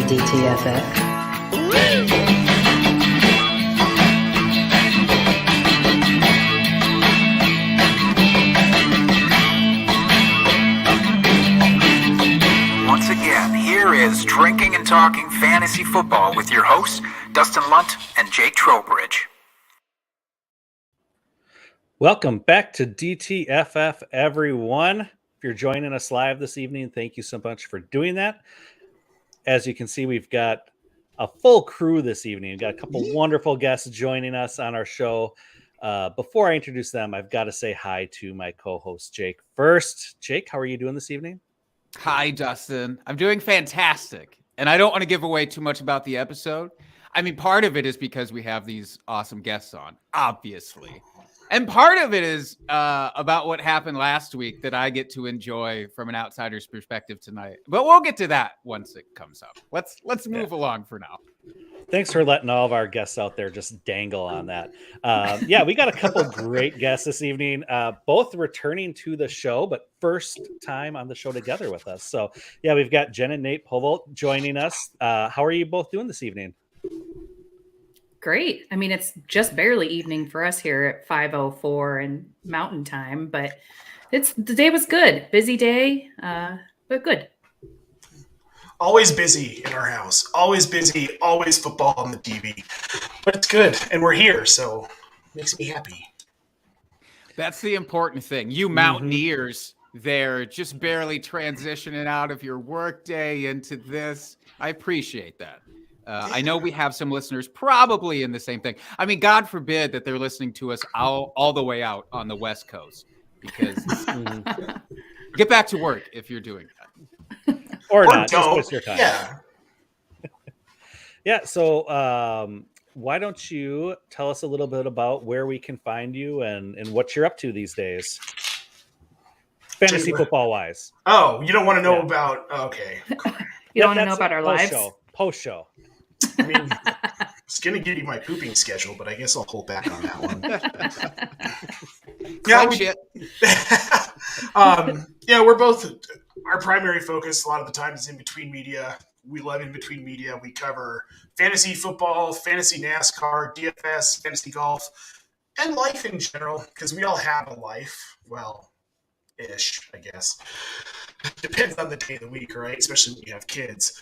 DTFF. Once again, here is Drinking and Talking Fantasy Football with your hosts, Dustin Lunt and Jake Trowbridge. Welcome back to DTFF, everyone. If you're joining us live this evening, thank you so much for doing that. As you can see, we've got a full crew this evening. We've got a couple wonderful guests joining us on our show. Before I introduce them, I've got to say hi to my co-host, Jake. First, Jake, how are you doing this evening? Hi, Dustin. I'm doing fantastic. And I don't want to give away too much about the episode. I mean, part of it is because we have these awesome guests on, obviously. And part of it is about what happened last week that I get to enjoy from an outsider's perspective tonight. But we'll get to that once it comes up. Let's move along for now. Thanks for letting all of our guests out there just dangle on that. We got a couple great guests this evening, both returning to the show, but first time on the show together with us. So, we've got Jen and Nate Polvogt joining us. How are you both doing this evening? Great. I mean, it's just barely evening for us here at 5:04 and Mountain Time, but the day was good. Busy day, but good. Always busy in our house. Always busy. Always football on the TV. But it's good, and we're here, so it makes me happy. That's the important thing. You Mountaineers there just barely transitioning out of your workday into this. I appreciate that. I know we have some listeners probably in the same thing. I mean, God forbid that they're listening to us all the way out on the West Coast, because get back to work if you're doing that. Or not, just waste your time. Yeah. So why don't you tell us a little bit about where we can find you and what you're up to these days? Fantasy football wise. Oh, you don't want to know about... Okay. You don't want to know about our lives? Post-show. I mean, I was going to give you my pooping schedule, but I guess I'll hold back on that one. We're both... Our primary focus a lot of the time is In-Between Media. We love In-Between Media. We cover fantasy football, fantasy NASCAR, DFS, fantasy golf, and life in general, because we all have a life. Well, ish, I guess. Depends on the day of the week, right? Especially when you have kids.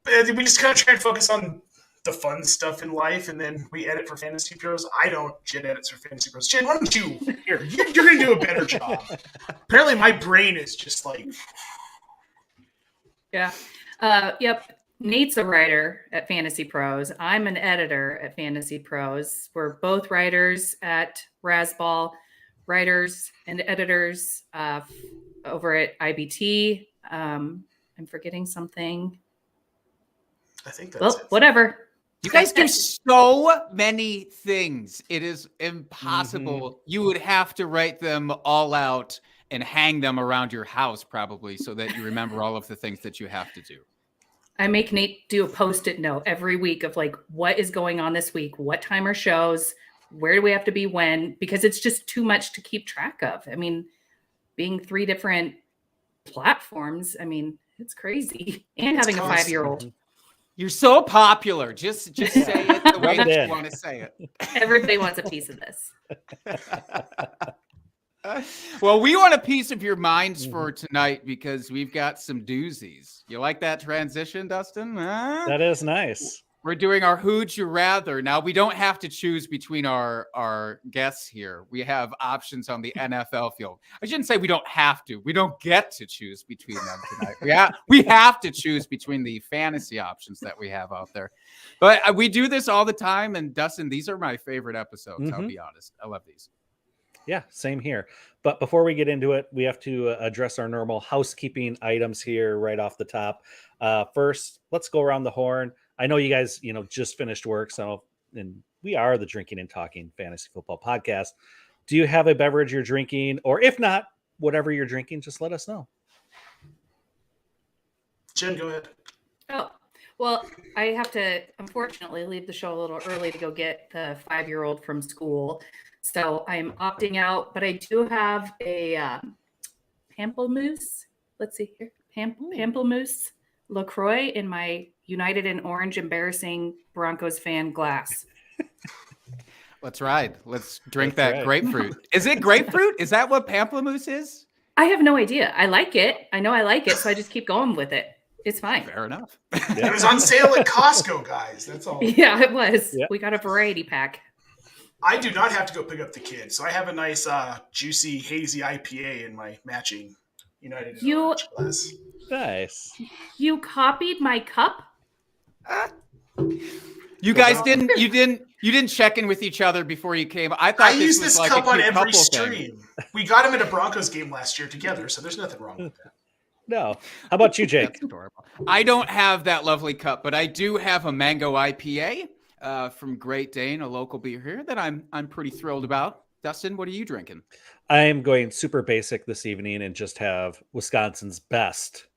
But we just kind of try and focus on the fun stuff in life, and then we edit for Fantasy Pros. I don't. Jen edits for Fantasy Pros. Jen, why don't you? Here, you're going to do a better job. Apparently, my brain is just like... Yeah. Yep. Nate's a writer at Fantasy Pros. I'm an editor at Fantasy Pros. We're both writers at Razzball, writers and editors over at IBT. I'm forgetting something. I think that's it. Whatever. You guys do so many things. It is impossible. You would have to write them all out and hang them around your house probably so that you remember all of the things that you have to do. I make Nate do a Post-it note every week of like, what is going on this week? What time are shows? Where do we have to be when? Because it's just too much to keep track of. I mean, being 3 different platforms, I mean, it's crazy. And having a 5-year-old. You're so popular. Just say it the way that you want to say it. Everybody wants a piece of this. Well, we want a piece of your minds for tonight because we've got some doozies. You like that transition, Dustin? That is nice. We're doing our Who'd You Rather. Now, we don't have to choose between our guests here. We have options on the NFL field. I shouldn't say we don't have to. We don't get to choose between them tonight. We have to choose between the fantasy options that we have out there. But we do this all the time. And Dustin, these are my favorite episodes. I'll be honest. I love these. Yeah, same here. But before we get into it, we have to address our normal housekeeping items here right off the top. First, let's go around the horn. I know you guys, just finished work, and we are the Drinking and Talking Fantasy Football Podcast. Do you have a beverage you're drinking? Or if not, whatever you're drinking, just let us know. Jen, go ahead. Oh, well, I have to, unfortunately, leave the show a little early to go get the 5-year-old from school. So I'm opting out, but I do have a pamplemousse. Let's see here. Pamplemousse LaCroix in my United in Orange embarrassing Broncos fan glass. Let's ride. Let's drink That's that right. grapefruit. Is it grapefruit? Is that what pamplemousse is? I have no idea. I like it. I know I like it, so I just keep going with it. It's fine. Fair enough. It was on sale at Costco, guys. That's all. Yeah, it was. Yeah. We got a variety pack. I do not have to go pick up the kid, so I have a nice, juicy, hazy IPA in my matching United in Orange glass. Nice. You copied my cup? You guys didn't check in with each other before you came. I thought I this use was this like cup a on cute every couple thing. stream. We got him at a Broncos game last year together, so there's nothing wrong with that. No. How about you, Jake? That's adorable. I don't have that lovely cup, but I do have a mango IPA from Great Dane, a local beer here that I'm pretty thrilled about. Dustin, what are you drinking? I'm going super basic this evening and just have Wisconsin's best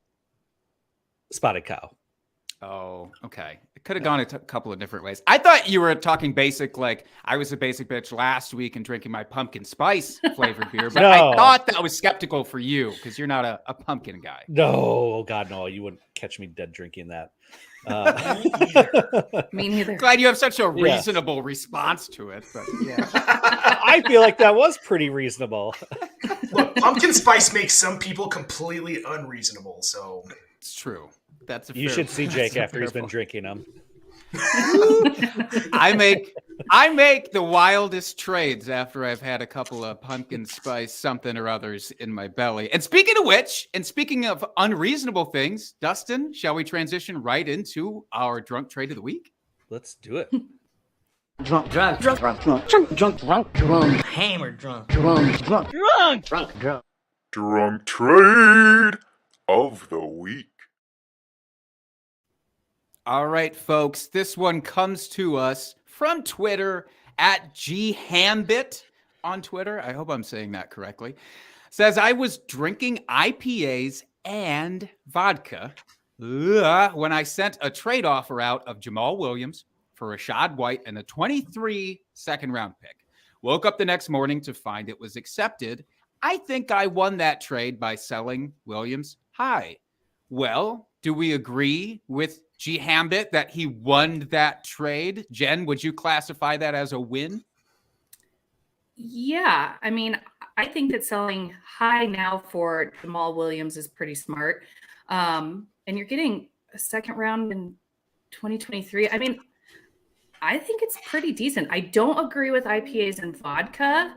spotted cow. Oh, okay. It could have gone a couple of different ways. I thought you were talking basic, like I was a basic bitch last week and drinking my pumpkin spice flavored beer, but No. I thought that was skeptical for you because you're not a pumpkin guy. No, oh God, no, you wouldn't catch me dead drinking that. Me neither. Glad you have such a reasonable response to it. But yeah. I feel like that was pretty reasonable. Look, pumpkin spice makes some people completely unreasonable, so It's true. That's a You fair- should see that's Jake a after he's fair been point. drinking them. I make the wildest trades after I've had a couple of pumpkin spice something or others in my belly. And speaking of which, and speaking of unreasonable things, Dustin, shall we transition right into our drunk trade of the week? Let's do it. Drunk, hammered drunk. Drunk trade of the week. All right, folks, this one comes to us from Twitter at GHambit on Twitter. I hope I'm saying that correctly. Says, I was drinking IPAs and vodka when I sent a trade offer out of Jamal Williams for Rashad White and a 23 second round pick. Woke up the next morning to find it was accepted. I think I won that trade by selling Williams high. Well, do we agree with GHambit that he won that trade? Jen, would you classify that as a win? Yeah. I mean, I think that selling high now for Jamal Williams is pretty smart. And you're getting a second round in 2023. I mean, I think it's pretty decent. I don't agree with IPAs and vodka,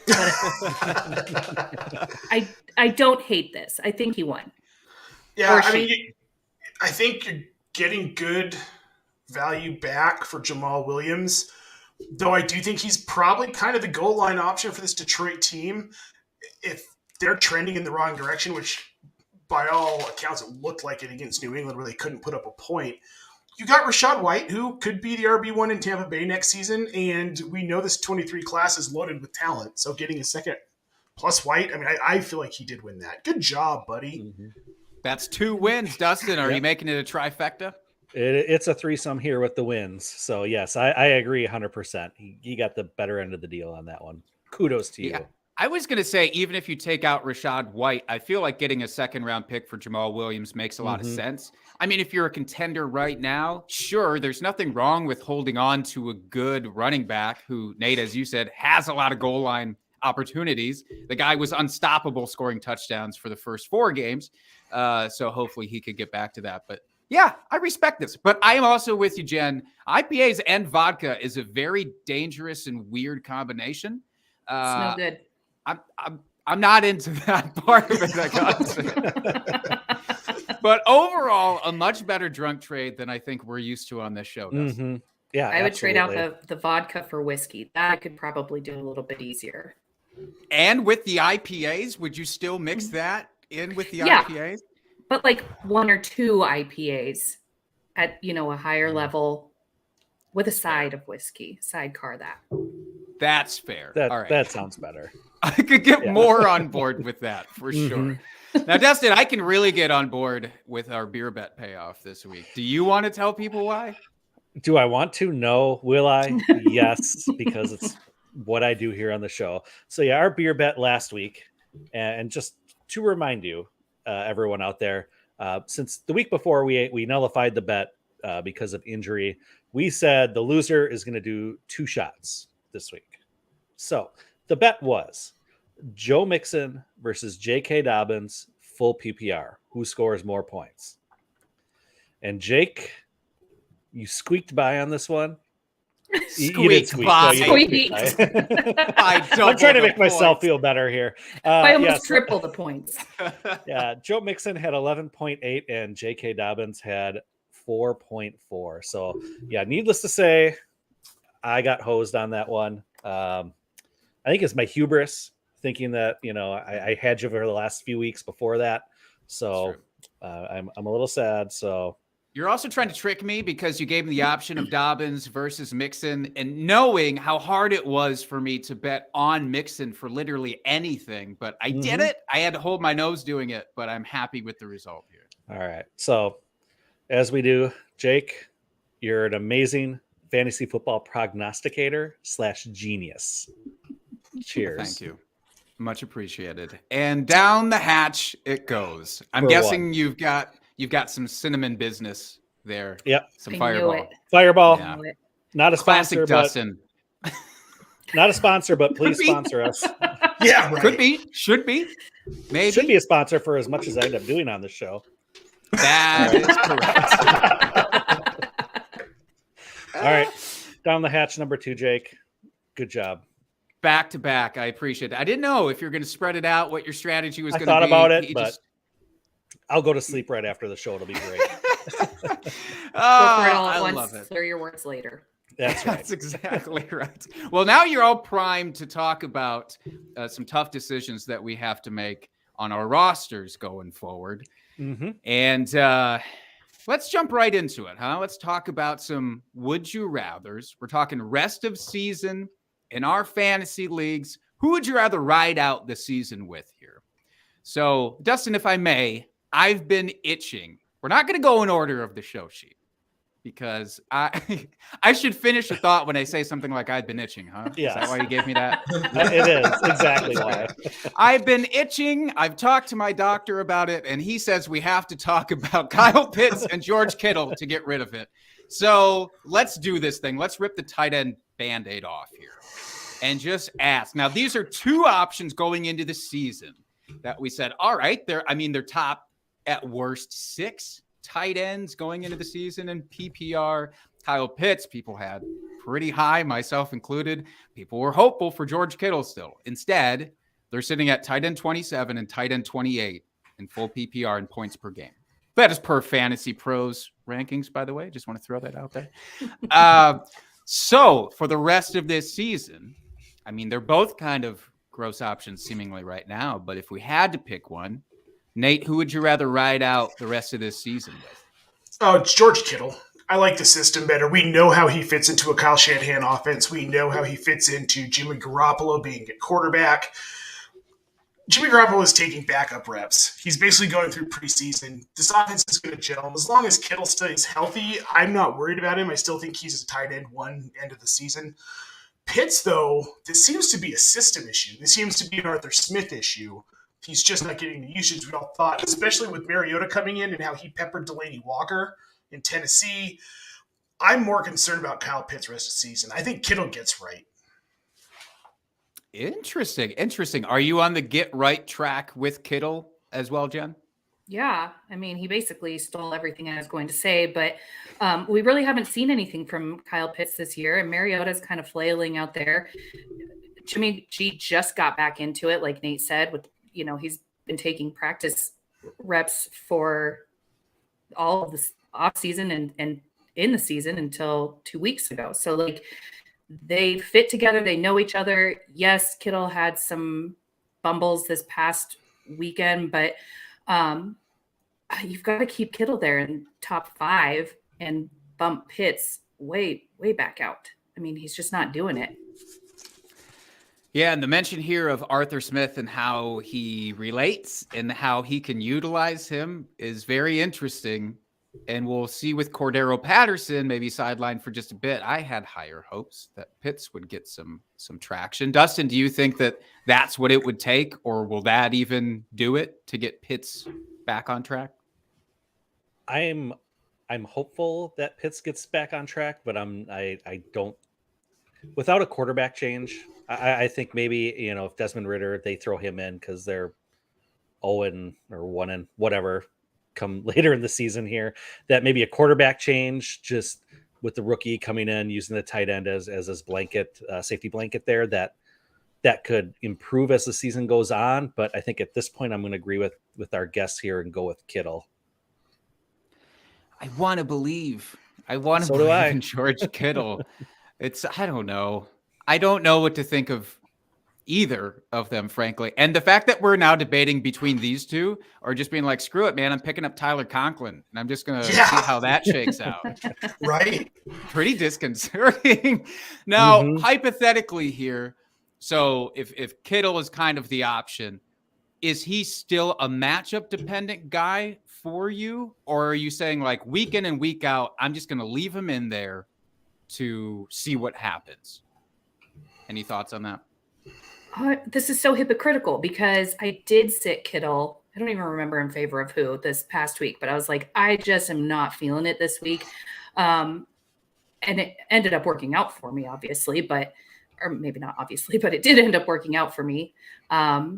but I don't hate this. I think he won. yeah, Or I she. mean, I think you're getting good value back for Jamal Williams, though I do think he's probably kind of the goal line option for this Detroit team. If they're trending in the wrong direction, which by all accounts it looked like it against New England where they couldn't put up a point, you got Rashad White, who could be the RB1 in Tampa Bay next season, and we know this 23 class is loaded with talent, so getting a second plus White, I mean, I feel like he did win that. Good job, buddy. That's 2 wins, Dustin. Are you making it a trifecta? It's a threesome here with the wins. So, yes, I agree 100%. He got the better end of the deal on that one. Kudos to you. Yeah. I was going to say, even if you take out Rashad White, I feel like getting a second round pick for Jamal Williams makes a lot of sense. I mean, if you're a contender right now, sure, there's nothing wrong with holding on to a good running back who, Nate, as you said, has a lot of goal line opportunities. The guy was unstoppable scoring touchdowns for the first 4 games. So hopefully he could get back to that. But yeah, I respect this. But I am also with you, Jen. IPAs and vodka is a very dangerous and weird combination. It's no good. I'm not into that part of it, I gotta say. But overall, a much better drunk trade than I think we're used to on this show. Dustin. Yeah, I would trade out absolutely. the vodka for whiskey. That I could probably do a little bit easier. And with the IPAs, would you still mix that in with the Yeah. IPAs? But like 1 or 2 IPAs at, a higher level with a side of whiskey, sidecar that. That's fair. That, All right. that sounds better. I could get more on board with that for sure. Now, Dustin, I can really get on board with our beer bet payoff this week. Do you want to tell people why? Do I want to? No. Will I? Yes, because it's what I do here on the show. So yeah, our beer bet last week, and just to remind you, everyone out there, Since the week before we nullified the bet because of injury, we said the loser is going to do 2 shots this week. So the bet was Joe Mixon versus J.K. Dobbins, full PPR. Who scores more points? And Jake, you squeaked by on this one. You did squeak. by. No, you did Squeaked. I'm trying to make myself feel better here. I almost triple the points. Yeah, Joe Mixon had 11.8 and J.K. Dobbins had 4.4. So, yeah, needless to say, I got hosed on that one. I think it's my hubris thinking that, I had you over the last few weeks before that. So I'm a little sad. So you're also trying to trick me because you gave me the option of Dobbins versus Mixon, and knowing how hard it was for me to bet on Mixon for literally anything, but I did it. I had to hold my nose doing it, but I'm happy with the result here. All right. So as we do, Jake, you're an amazing fantasy football prognosticator / genius. Cheers. Thank you. Much appreciated. And down the hatch it goes. I'm For guessing you've got some cinnamon business there. Yep. Some I knew fireball. it. Fireball. Yeah. Not a Classic sponsor, Dustin. not a sponsor, but please Could be. sponsor us. Yeah, right. Could be. Should be. Maybe. Should be a sponsor for as much as I end up doing on this show. That is correct. All right. Down the hatch, number 2, Jake. Good job. Back to back. I appreciate it. I didn't know if you're going to spread it out, what your strategy was I going to be. thought about it, but I'll go to sleep right after the show. It'll be great. Go for it all I at love once. it. Slur your words later. That's right. That's exactly right. Well, now you're all primed to talk about some tough decisions that we have to make on our rosters going forward. Mm-hmm. And let's jump right into it, huh? Let's talk about some would you rathers. We're talking rest of season in our fantasy leagues. Who would you rather ride out the season with here? So, Dustin, if I may, I've been itching. We're not going to go in order of the show sheet because I should finish a thought when I say something like I've been itching, huh? Yes. Is that why you gave me that? It is exactly why. I've been itching. I've talked to my doctor about it, and he says we have to talk about Kyle Pitts and George Kittle to get rid of it. So let's do this thing. Let's rip the tight end Band-Aid off here and just ask. Now, these are 2 options going into the season that we said, all right, they're top at worst 6 tight ends going into the season in PPR. Kyle Pitts, people had pretty high, myself included. People were hopeful for George Kittle still. Instead, they're sitting at tight end 27 and tight end 28 in full PPR and points per game. That is per FantasyPros rankings, by the way. Just want to throw that out there. So for the rest of this season, I mean, they're both kind of gross options seemingly right now. But if we had to pick one, Nate, who would you rather ride out the rest of this season with? Oh, it's George Kittle. I like the system better. We know how he fits into a Kyle Shanahan offense. We know how he fits into Jimmy Garoppolo being a quarterback. Jimmy Garoppolo is taking backup reps. He's basically going through preseason. This offense is going to gel. As long as Kittle stays healthy, I'm not worried about him. I still think he's a tight end 1 end of the season. Pitts, though, this seems to be a system issue. This seems to be an Arthur Smith issue. He's just not getting the usage we all thought, especially with Mariota coming in and how he peppered Delaney Walker in Tennessee. I'm more concerned about Kyle Pitts rest of the season. I think Kittle gets right. Interesting. Are you on the get right track with Kittle as well, Jen? Yeah. I mean, he basically stole everything I was going to say, but we really haven't seen anything from Kyle Pitts this year, and Mariota's kind of flailing out there. Jimmy G just got back into it, like Nate said, with, he's been taking practice reps for all of this off season and in the season until 2 weeks ago. So they fit together. They know each other. Yes, Kittle had some bumbles this past weekend, but you've got to keep Kittle there in top 5 and bump Pitts way back out. I mean, he's just not doing it. Yeah, and the mention here of Arthur Smith and how he relates and how he can utilize him is very interesting. And we'll see with Cordero Patterson, maybe sidelined for just a bit. I had higher hopes that Pitts would get some traction. Dustin, do you think that that's what it would take, or will that even do it to get Pitts back on track? I'm hopeful that Pitts gets back on track, but I don't. Without a quarterback change, I think maybe if Desmond Ridder, they throw him in because they're 0 or 1 and whatever come later in the season here, that maybe a quarterback change just with the rookie coming in using the tight end as his blanket safety blanket there, that could improve as the season goes on. But I think at this point I'm going to agree with our guests here and go with Kittle. I want to believe. I want to So do believe I. in George Kittle. I don't know. I don't know what to think of either of them, frankly. And the fact that we're now debating between these two, or just being like, screw it, man, I'm picking up Tyler Conklin and I'm just going to see how that shakes out. Right? Pretty disconcerting. Now, hypothetically here, so if Kittle is kind of the option, is he still a matchup dependent guy for you? Or are you saying like week in and week out, I'm just going to leave him in there to see what happens? Any thoughts on that? This is so hypocritical because I did sit Kittle. I don't even remember in favor of who this past week, but I was like, I just am not feeling it this week. And it ended up working out for me, obviously, or maybe not obviously, but it did end up working out for me. I'll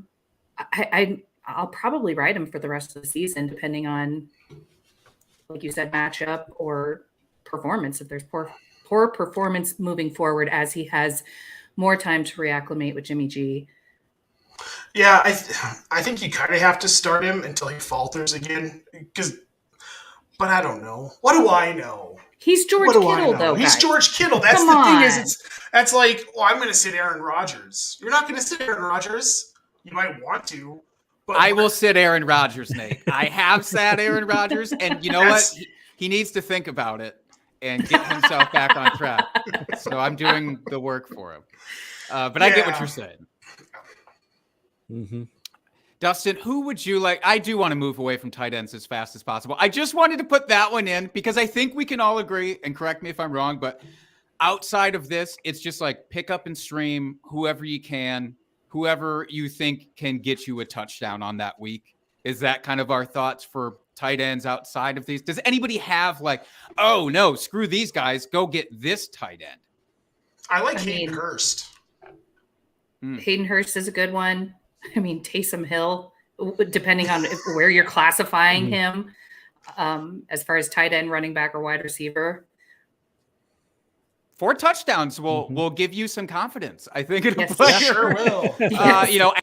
probably ride him for the rest of the season, depending on, like you said, matchup or performance. If there's poor performance moving forward as he has more time to reacclimate with Jimmy G. Yeah, I think you kind of have to start him until he falters again. But I don't know. What do I know? He's George Kittle, though. He's guys. George Kittle. That's Come the on. thing is, that's like, well, I'm going to sit Aaron Rodgers. You're not going to sit Aaron Rodgers. You might want to. But I will sit Aaron Rodgers, Nate. I have sat Aaron Rodgers, and you know what? He needs to think about it and get himself back on track. So I'm doing the work for him. But I get what you're saying. Mm-hmm. Dustin, who would you like? I do want to move away from tight ends as fast as possible. I just wanted to put that one in because I think we can all agree, and correct me if I'm wrong, but outside of this, it's just like pick up and stream whoever you can, whoever you think can get you a touchdown on that week. Is that kind of our thoughts for tight ends outside of these? Does anybody have like, oh no, screw these guys, go get this tight end? I like Hayden Hurst. Hayden Hurst is a good one. I mean, Taysom Hill, depending on where you're classifying him, as far as tight end, running back, or wide receiver. 4 touchdowns will give you some confidence. I think it'll sure will.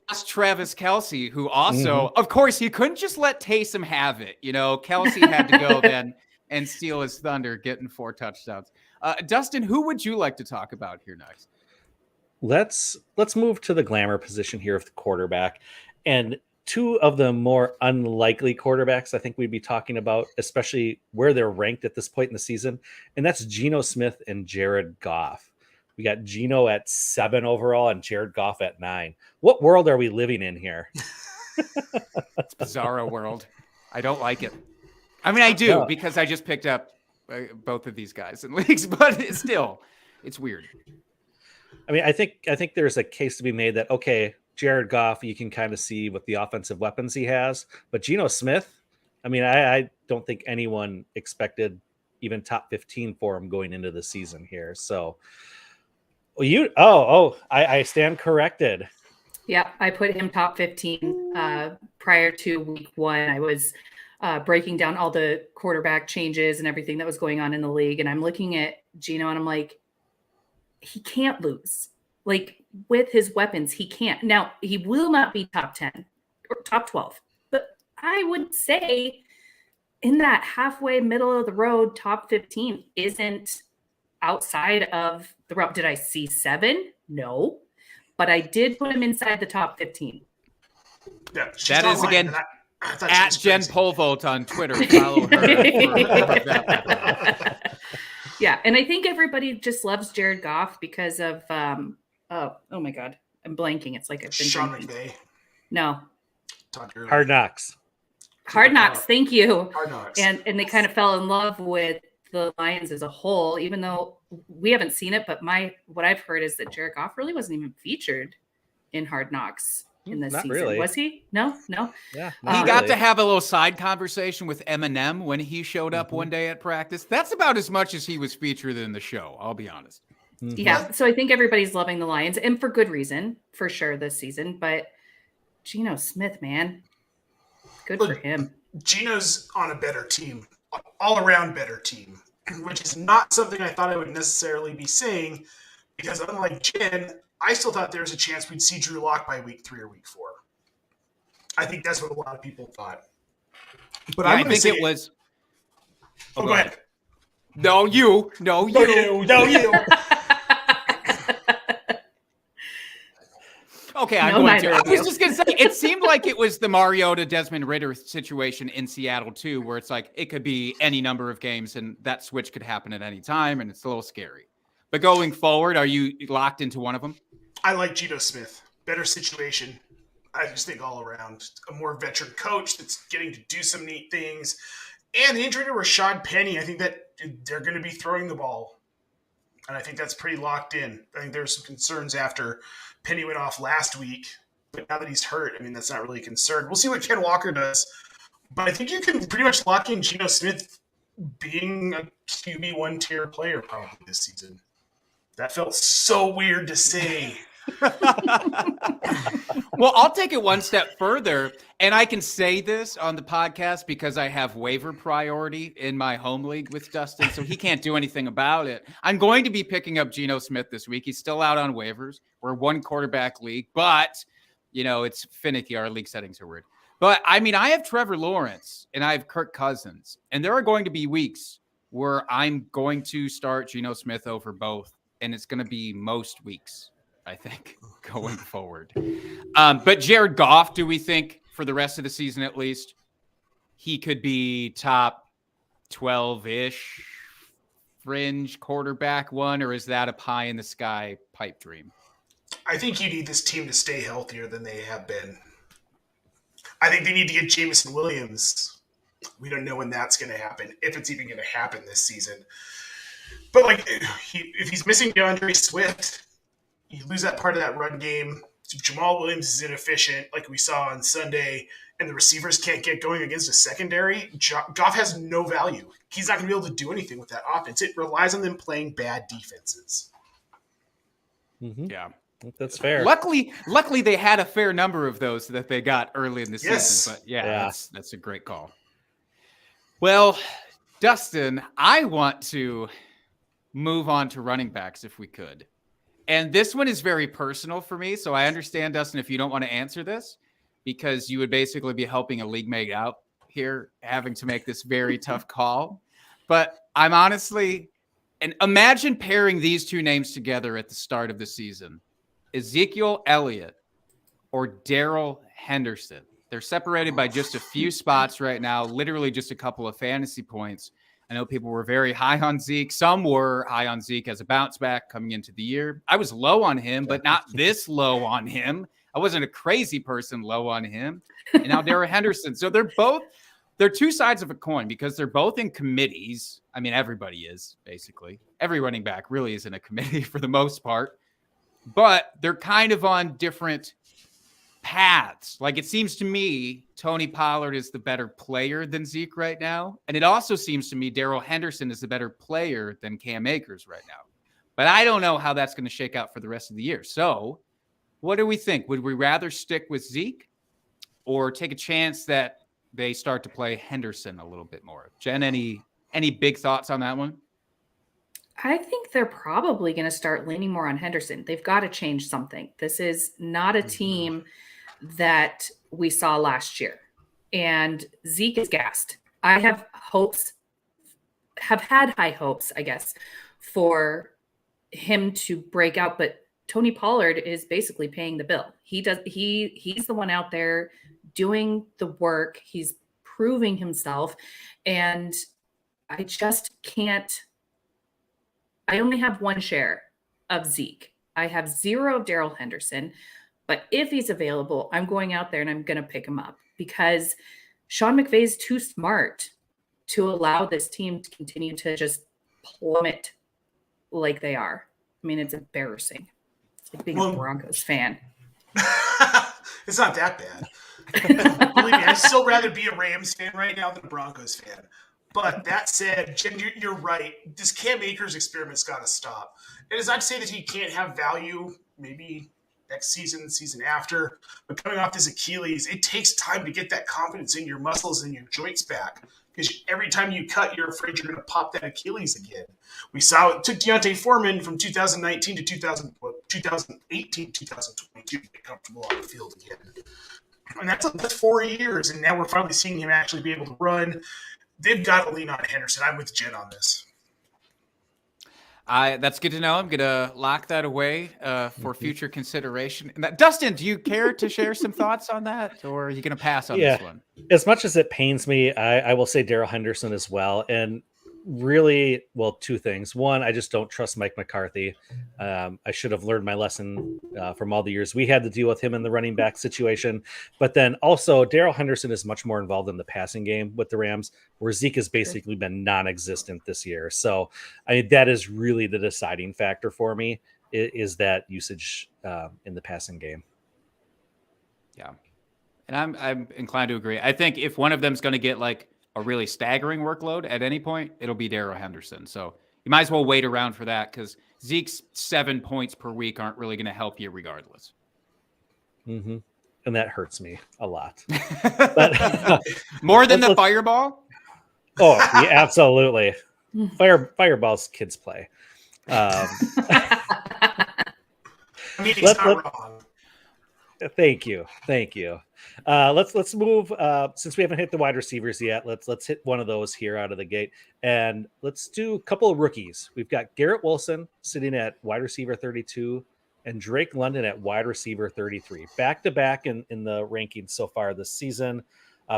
Ask Travis Kelce, who also, of course, he couldn't just let Taysom have it. Kelce had to go then and steal his thunder, getting 4 touchdowns. Dustin, who would you like to talk about here next? Let's move to the glamour position here of the quarterback, and 2 of the more unlikely quarterbacks I think we'd be talking about, especially where they're ranked at this point in the season, and that's Geno Smith and Jared Goff. We got Geno at 7 overall and Jared Goff at 9. What world are we living in here? It's bizarro world. I don't like it. I mean, I do because I just picked up both of these guys in leagues, but it's weird. I mean, I think there's a case to be made that, okay, Jared Goff, you can kind of see what the offensive weapons he has, but Geno Smith, I mean, I don't think anyone expected even top 15 for him going into the season here. So I stand corrected. Yeah, I put him top 15 prior to week 1. I was breaking down all the quarterback changes and everything that was going on in the league. And I'm looking at Geno and I'm like, he can't lose. Like, with his weapons, he can't. Now, he will not be top 10 or top 12. But I would say in that halfway middle of the road, top 15 isn't outside of the realm. Did I see 7? No. But I did put him inside the top 15. Yeah, that is, again, at Jen Polvogt on Twitter. Follow her. Yeah, and I think everybody just loves Jared Goff because of oh my God, I'm blanking. It's like I've been Sean drinking. McVay. No. Hard Knocks. Hard Knocks. Thank you. Hard Knocks. And they kind of fell in love with the Lions as a whole, even though we haven't seen it. But what I've heard is that Jared Goff really wasn't even featured in Hard Knocks. in this Not season. really. Was he? No. Yeah, He not got really. to have a little side conversation with Eminem when he showed up one day at practice. That's about as much as he was featured in the show, I'll be honest. Mhm. Yeah. So I think everybody's loving the Lions, and for good reason, for sure, this season. But Geno Smith, man, good for him. Geno's on a better team, all around better team, which is not something I thought I would necessarily be saying, because unlike Jen, I still thought there was a chance we'd see Drew Lock by week 3 or week 4. I think that's what a lot of people thought. But Yeah, I'm I going to think say it was. Oh, go ahead. No, you. No, you. Okay, I'm No, going to. neither I of was you. just going to say, it seemed like it was the Mariota Desmond Ridder situation in Seattle, too, where it's like it could be any number of games and that switch could happen at any time, and it's a little scary. But going forward, are you locked into one of them? I like Geno Smith. Better situation. I just think all around. A more veteran coach that's getting to do some neat things. And the injury to Rashad Penny, I think that they're going to be throwing the ball. And I think that's pretty locked in. I think there's some concerns after Penny went off last week. But now that he's hurt, I mean, that's not really a concern. We'll see what Ken Walker does. But I think you can pretty much lock in Geno Smith being a QB1 tier player probably this season. That felt so weird to say. Well, I'll take it one step further, and I can say this on the podcast because I have waiver priority in my home league with Dustin, so he can't do anything about it. I'm going to be picking up Geno Smith this week. He's still out on waivers. We're a 1-quarterback league, but, it's finicky. Our league settings are weird. But, I mean, I have Trevor Lawrence, and I have Kirk Cousins, and there are going to be weeks where I'm going to start Geno Smith over both, and it's going to be most weeks, I think, going forward. But Jared Goff, do we think for the rest of the season at least, he could be top 12-ish fringe quarterback one, or is that a pie in the sky pipe dream? I think you need this team to stay healthier than they have been. I think they need to get Jameson Williams. We don't know when that's going to happen, if it's even going to happen this season. But if he's missing DeAndre Swift, you lose that part of that run game. Jamal Williams is inefficient, like we saw on Sunday, and the receivers can't get going against a secondary. Goff has no value. He's not going to be able to do anything with that offense. It relies on them playing bad defenses. Mhm. Yeah. That's fair. Luckily, they had a fair number of those that they got early in the season. But yeah. That's a great call. Well, Dustin, I want to move on to running backs if we could. And this one is very personal for me. So I understand, Dustin, if you don't want to answer this, because you would basically be helping a league mate out here, having to make this very tough call. But I'm honestly, and imagine pairing these two names together at the start of the season. Ezekiel Elliott or Darrell Henderson. They're separated by just a few spots right now, literally just a couple of fantasy points. I know people were very high on Zeke. Some were high on Zeke as a bounce back coming into the year. I was low on him, but not this low on him. I wasn't a crazy person low on him. And now Darrell Henderson. So they're two sides of a coin because they're both in committees. I mean, everybody is, basically. Every running back really is in a committee for the most part. But they're kind of on different paths. Like, it seems to me Tony Pollard is the better player than Zeke right now. And it also seems to me Darrell Henderson is the better player than Cam Akers right now. But I don't know how that's going to shake out for the rest of the year. So what do we think? Would we rather stick with Zeke or take a chance that they start to play Henderson a little bit more? Jen, any big thoughts on that one? I think they're probably going to start leaning more on Henderson. They've got to change something. This is not a team that we saw last year. And Zeke is gassed. I have had high hopes, I guess, for him to break out. But Tony Pollard is basically paying the bill. He's the one out there doing the work. He's proving himself. And I just can't. I only have one share of Zeke. I have 0 of Darrell Henderson, but if he's available, I'm going out there and I'm going to pick him up because Sean McVay is too smart to allow this team to continue to just plummet like they are. I mean, it's embarrassing. It's like being a Broncos fan. It's not that bad. Believe me, I'd still rather be a Rams fan right now than a Broncos fan. But that said, Jen, you're right. This Cam Akers experiment's got to stop. And as I'd say that he can't have value, maybe next season, season after, but coming off this Achilles, it takes time to get that confidence in your muscles and your joints back. Because every time you cut, you're afraid you're going to pop that Achilles again. We saw it took Deontay Foreman from 2019 to 2018, 2022 to get comfortable on the field again. And that's 4 years, and now we're finally seeing him actually be able to run. They've got to lean on Henderson. I'm with Jen on this. That's good to know. I'm going to lock that away for future consideration. And Dustin, do you care to share some thoughts on that, or are you going to pass on this one? As much as it pains me, I will say Darrell Henderson as well. And really, well, two things. One, I just don't trust Mike McCarthy. I should have learned my lesson from all the years we had to deal with him in the running back situation. But then also, Darrell Henderson is much more involved in the passing game with the Rams, where Zeke has basically been non-existent this year. So, I mean, that is really the deciding factor for me, is that usage in the passing game. Yeah. And I'm inclined to agree. I think if one of them is going to get like a really staggering workload at any point, it'll be Darrell Henderson. So you might as well wait around for that, because Zeke's 7 points per week aren't really going to help you regardless. Mm-hmm. And that hurts me a lot. But, more than the fireball? Oh, yeah, absolutely. Fireballs kids play. I mean, he's not wrong. Thank you. Let's move. Since we haven't hit the wide receivers yet, let's hit one of those here out of the gate, and let's do a couple of rookies. We've got Garrett Wilson sitting at wide receiver 32, and Drake London at wide receiver 33. Back to back in the rankings so far this season.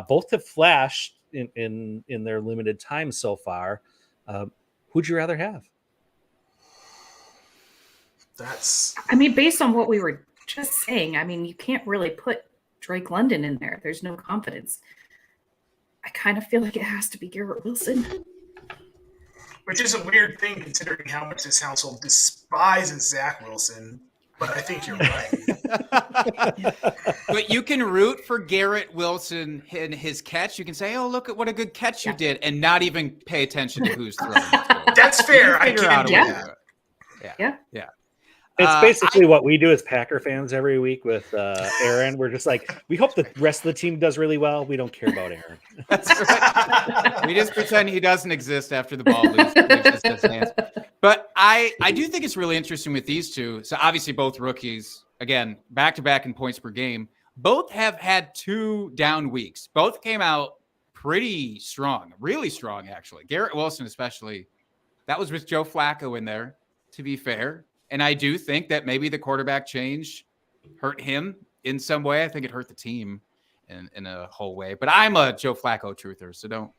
Both have flashed in their limited time so far. Who'd you rather have? I mean, based on what we were just saying, I mean, you can't really put Drake London in there. There's no confidence. I kind of feel like it has to be Garrett Wilson. Which is a weird thing considering how much this household despises Zach Wilson. But I think you're right. But you can root for Garrett Wilson and his catch. You can say, oh, look at what a good catch you did, and not even pay attention to who's throwing it. That's fair. I can do that. Yeah. It's basically what we do as Packer fans every week with Aaron. We're just like, we hope the rest of the team does really well. We don't care about Aaron. That's right. We just pretend he doesn't exist after the ball leaves his hands. But I do think it's really interesting with these two. So obviously both rookies, again, back-to-back in points per game. Both have had 2 down weeks. Both came out pretty strong, really strong, actually. Garrett Wilson especially. That was with Joe Flacco in there, to be fair. And I do think that maybe the quarterback change hurt him in some way. I think it hurt the team in a whole way. But I'm a Joe Flacco truther, so don't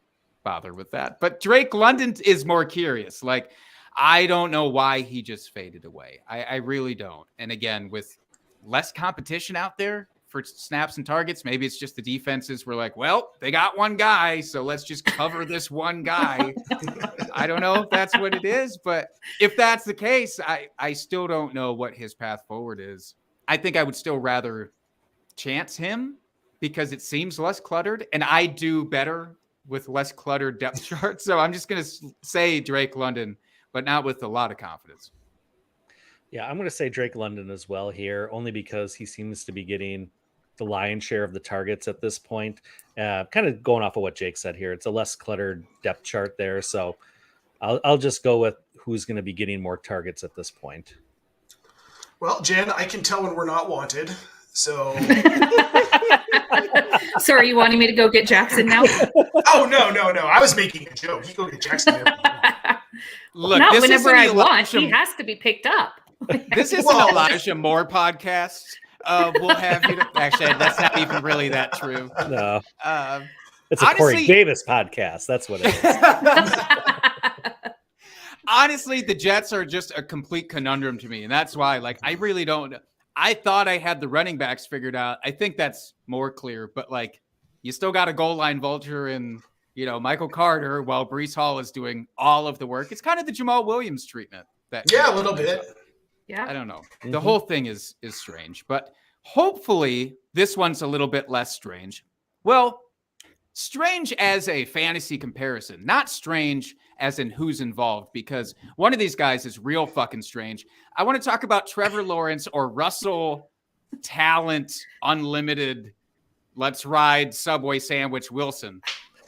bother with that. But Drake London is more curious. Like, I don't know why he just faded away. I really don't. And again, with less competition out there for snaps and targets, maybe it's just the defenses were like, well, they got one guy, so let's just cover this one guy. I don't know if that's what it is, but if that's the case, I still don't know what his path forward is. I think I would still rather chance him because it seems less cluttered, and I do better with less cluttered depth charts. So I'm just going to say Drake London, but not with a lot of confidence. Yeah, I'm going to say Drake London as well here, only because he seems to be getting the lion's share of the targets at this point. Kind of going off of what Jake said here. It's a less cluttered depth chart there. So I'll just go with who's going to be getting more targets at this point. Well, Jen, I can tell when we're not wanted. So. So are you wanting me to go get Jackson now? Oh, no. I was making a joke. You go get Jackson. Look, not this whenever I want. Elijah... He has to be picked up. This is an Elijah Moore podcast. We'll have you. Actually, that's not even really that true. No. It's a Corey Davis podcast. That's what it is. Honestly, the Jets are just a complete conundrum to me. And that's why, like, I really don't. I thought I had the running backs figured out. I think that's more clear. But, like, you still got a goal line vulture in, Michael Carter while Breece Hall is doing all of the work. It's kind of the Jamal Williams treatment. A little bit. Yeah. I don't know. The whole thing is strange. But Hopefully, this one's a little bit less strange. Well, strange as a fantasy comparison, not strange as in who's involved, because one of these guys is real fucking strange. I want to talk about Trevor Lawrence or Russell Talent Unlimited Let's Ride Subway Sandwich Wilson,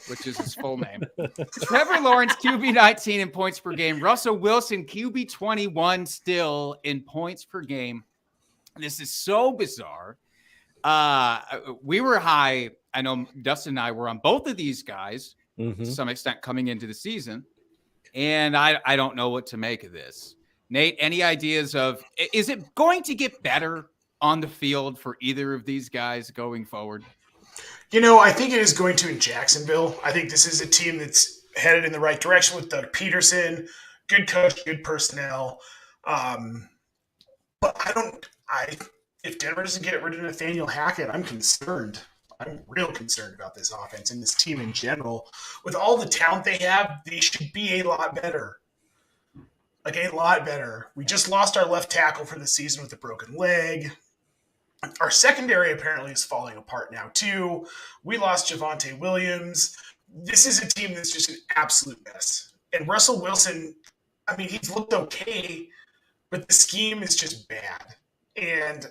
which is his full name. Trevor Lawrence, QB 19 in points per game. Russell Wilson, QB 21 still in points per game. This is so bizarre. We were high. I know Dustin and I were on both of these guys to some extent coming into the season. And I don't know what to make of this. Nate, any ideas of, is it going to get better on the field for either of these guys going forward? I think it is going to in Jacksonville. I think this is a team that's headed in the right direction with Doug Peterson. Good coach, good personnel. But if Denver doesn't get rid of Nathaniel Hackett, I'm concerned. I'm real concerned about this offense and this team in general. With all the talent they have, they should be a lot better. Like, a lot better. We just lost our left tackle for the season with a broken leg. Our secondary apparently is falling apart now, too. We lost Javonte Williams. This is a team that's just an absolute mess. And Russell Wilson, he's looked okay, but the scheme is just bad. And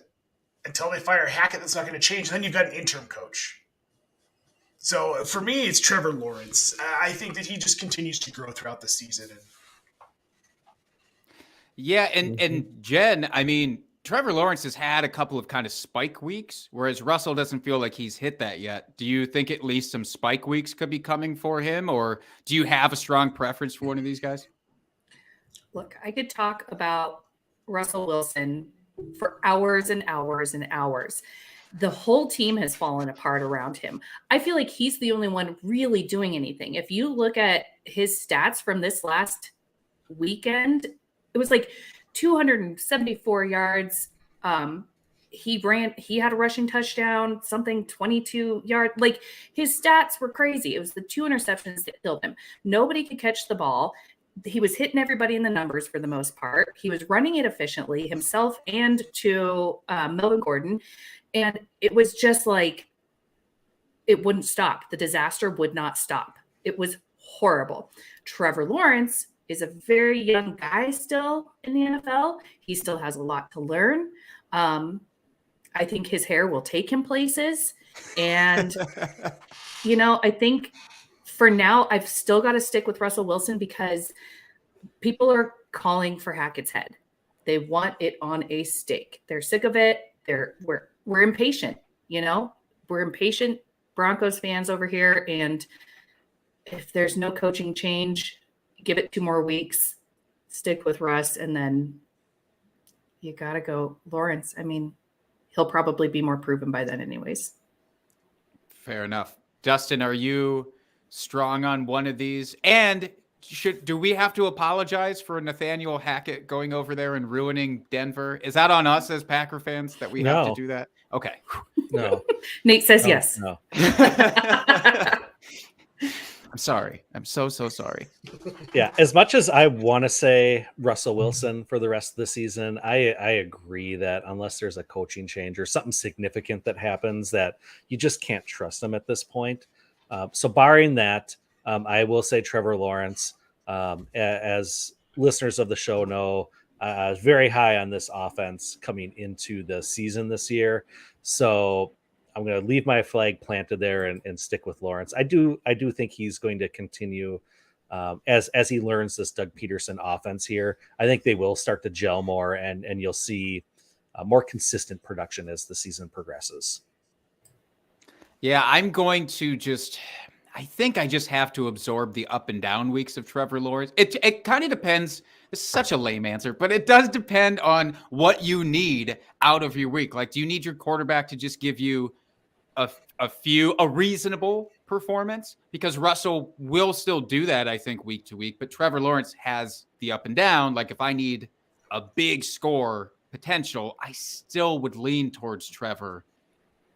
until they fire Hackett, that's not going to change. And then you've got an interim coach. So for me, it's Trevor Lawrence. I think that he just continues to grow throughout the season. Yeah, and Jen, Trevor Lawrence has had a couple of kind of spike weeks, whereas Russell doesn't feel like he's hit that yet. Do you think at least some spike weeks could be coming for him, or do you have a strong preference for one of these guys? Look, I could talk about Russell Wilson for hours and hours and hours. The whole team has fallen apart around him. I feel like he's the only one really doing anything. If you look at his stats from this last weekend, it was like 274 yards. He had a rushing touchdown, 22 yards. Like, his stats were crazy. It was the 2 interceptions that killed him. Nobody could catch the ball. He was hitting everybody in the numbers for the most part. He was running it efficiently himself and to Melvin Gordon. And it was just like, it wouldn't stop. The disaster would not stop. It was horrible. Trevor Lawrence is a very young guy still in the NFL. He still has a lot to learn. I think his hair will take him places. And, I think for now, I've still got to stick with Russell Wilson because people are calling for Hackett's head. They want it on a stake. They're sick of it. We're impatient, We're impatient Broncos fans over here. And if there's no coaching change, give it 2 more weeks, stick with Russ, and then you got to go Lawrence. He'll probably be more proven by then anyways. Fair enough. Dustin, are you strong on one of these? And do we have to apologize for Nathaniel Hackett going over there and ruining Denver? Is that on us as Packer fans that we have to do that? Okay. No. Nate says yes. No. I'm sorry. I'm so sorry. Yeah, as much as I want to say Russell Wilson for the rest of the season, I agree that unless there's a coaching change or something significant that happens, that you just can't trust them at this point. So barring that, I will say Trevor Lawrence. As listeners of the show know, I was very high on this offense coming into the season this year. So I'm going to leave my flag planted there and stick with Lawrence. I do think he's going to continue as he learns this Doug Peterson offense here. I think they will start to gel more, and you'll see more consistent production as the season progresses. Yeah, I'm going to I think I just have to absorb the up and down weeks of Trevor Lawrence. It kind of depends. It's such a lame answer, but it does depend on what you need out of your week. Like, do you need your quarterback to just give you a reasonable performance? Because Russell will still do that, I think, week to week. But Trevor Lawrence has the up and down. Like, if I need a big score potential, I still would lean towards Trevor,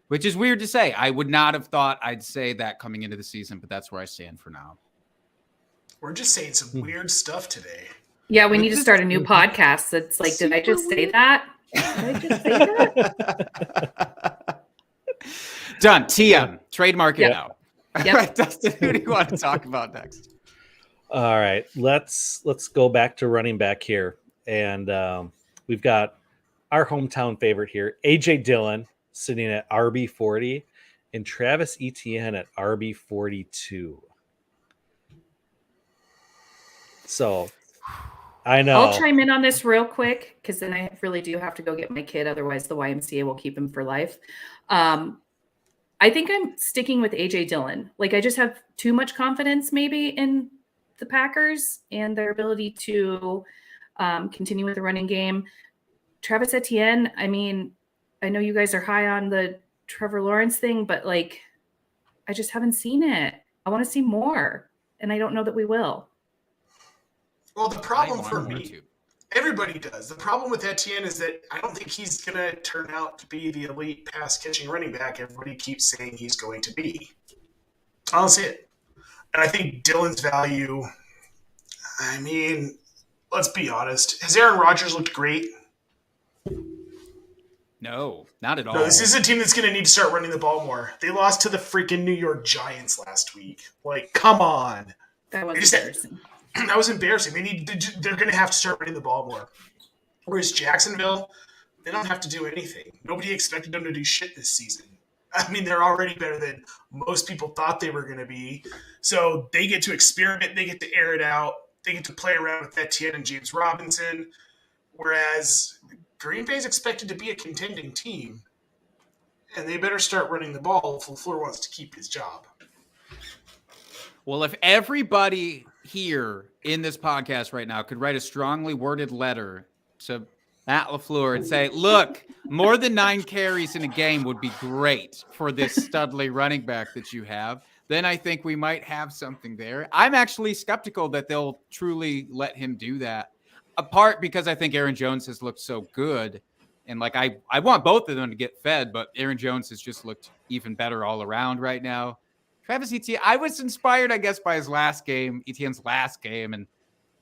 which is weird to say. I would not have thought I'd say that coming into the season, but that's where I stand for now. We're just saying some weird stuff today. Yeah, we need to start a new podcast that's like, did I just say that? Did I just say that? Done. TM. Trademark it now. Yep. All right, Dustin, who do you want to talk about next? All right, let's go back to running back here, and we've got our hometown favorite here, AJ Dillon, sitting at RB40, and Travis Etienne at RB42. So, I know. I'll chime in on this real quick because then I really do have to go get my kid. Otherwise, the YMCA will keep him for life. I think I'm sticking with AJ Dillon. Like, I just have too much confidence maybe in the Packers and their ability to continue with the running game. Travis Etienne, I mean, I know you guys are high on the Trevor Lawrence thing, but like, I just haven't seen it. I want to see more, and I don't know that we will. Well, the problem for me, everybody does. The problem with Etienne is that I don't think he's going to turn out to be the elite pass-catching running back everybody keeps saying he's going to be. I don't see it. And I think Dillon's value, I mean, let's be honest. Has Aaron Rodgers looked great? No, not at all. No, this is a team that's going to need to start running the ball more. They lost to the freaking New York Giants last week. Like, come on. That was embarrassing. That was embarrassing. They're going to have to start running the ball more. Whereas Jacksonville, they don't have to do anything. Nobody expected them to do shit this season. I mean, they're already better than most people thought they were going to be. So they get to experiment. They get to air it out. They get to play around with Etienne and James Robinson. Whereas Green Bay's expected to be a contending team. And they better start running the ball if LaFleur wants to keep his job. Well, if everybody here in this podcast right now could write a strongly worded letter to Matt LaFleur and say, look, more than 9 carries in a game would be great for this studly running back that you have, then I think we might have something there. I'm actually skeptical that they'll truly let him do that, apart because I think Aaron Jones has looked so good. And like, I want both of them to get fed, but Aaron Jones has just looked even better all around right now. Travis Etienne, I was inspired, I guess, by his last game, Etienne's last game, and